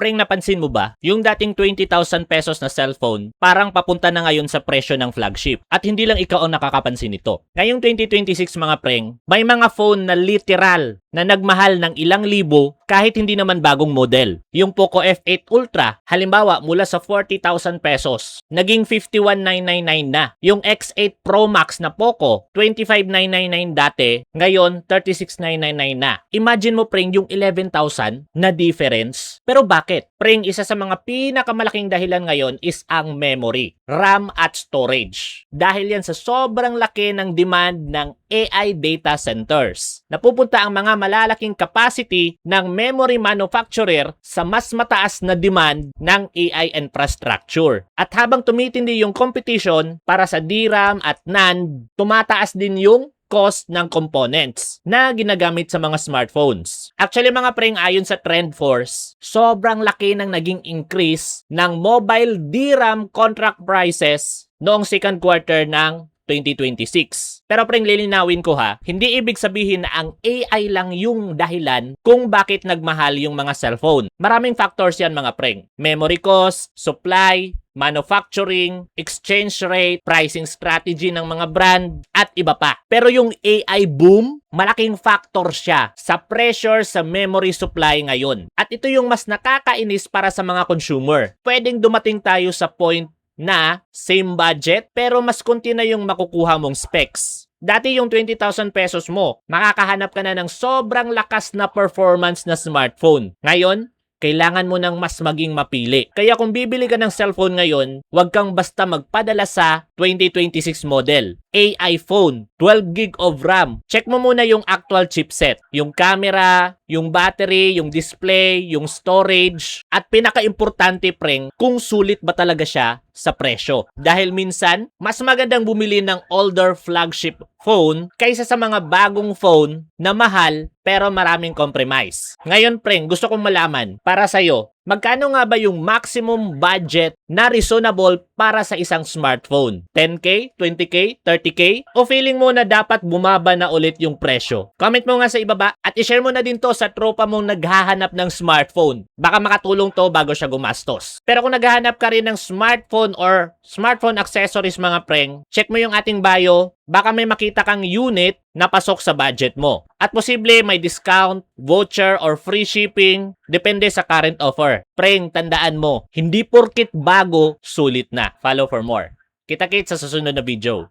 Preng, napansin mo ba? Yung dating 20,000 pesos na cellphone, parang papunta na ngayon sa presyo ng flagship. At hindi lang ikaw ang nakakapansin nito. Ngayong 2026 mga preng, may mga phone na literal na nagmahal ng ilang libo kahit hindi naman bagong model. Yung Poco F8 Ultra, halimbawa mula sa 40,000 pesos, naging 51,999 na. Yung X8 Pro Max na Poco, 25,999 dati, ngayon 36,999 na. Imagine mo preng yung 11,000 na difference. Pero bakit? Preng, isa sa mga pinakamalaking dahilan ngayon is ang memory, RAM at storage. Dahil yan sa sobrang laki ng demand ng AI data centers. Napupunta ang mga malalaking capacity ng memory manufacturer sa mas mataas na demand ng AI infrastructure. At habang tumitindi yung competition para sa DRAM at NAND, tumataas din yung cost ng components na ginagamit sa mga smartphones. Actually mga preng, ayon sa TrendForce, sobrang laki ng naging increase ng mobile DRAM contract prices noong second quarter ng 2026. Pero preng, lilinawin ko ha, hindi ibig sabihin na ang AI lang yung dahilan kung bakit nagmahal yung mga cellphone. Maraming factors yan mga preng. Memory cost, supply, manufacturing, exchange rate, pricing strategy ng mga brand, at iba pa. Pero yung AI boom, malaking factor siya sa pressure sa memory supply ngayon. At ito yung mas nakakainis para sa mga consumer. Pwedeng dumating tayo sa point na same budget pero mas konti na yung makukuha mong specs. Dati yung 20,000 pesos mo, makakahanap ka na ng sobrang lakas na performance na smartphone. Ngayon, kailangan mo nang mas maging mapili. Kaya kung bibili ka ng cellphone ngayon, huwag kang basta magpadala sa 2026 model. AI phone, 12 gig of RAM. Check mo muna yung actual chipset, yung camera, yung battery, yung display, yung storage, at pinaka-importante preng, kung sulit ba talaga siya sa presyo. Dahil minsan, mas magandang bumili ng older flagship phone kaysa sa mga bagong phone na mahal pero maraming compromise. Ngayon preng, gusto kong malaman, para sa'yo, magkano nga ba yung maximum budget na reasonable para sa isang smartphone? 10K? 20K? 30K? O feeling mo na dapat bumaba na ulit yung presyo? Comment mo nga sa ibaba at ishare mo na din to sa tropa mong naghahanap ng smartphone. Baka makatulong to bago siya gumastos. Pero kung naghahanap ka rin ng smartphone or smartphone accessories mga preng, check mo yung ating bio. Baka may makita kang unit na pasok sa budget mo. At posible may discount, voucher, or free shipping. Depende sa current offer. Preng, tandaan mo, hindi porkit bago, sulit na. Follow for more. Kita-kits sa susunod na video.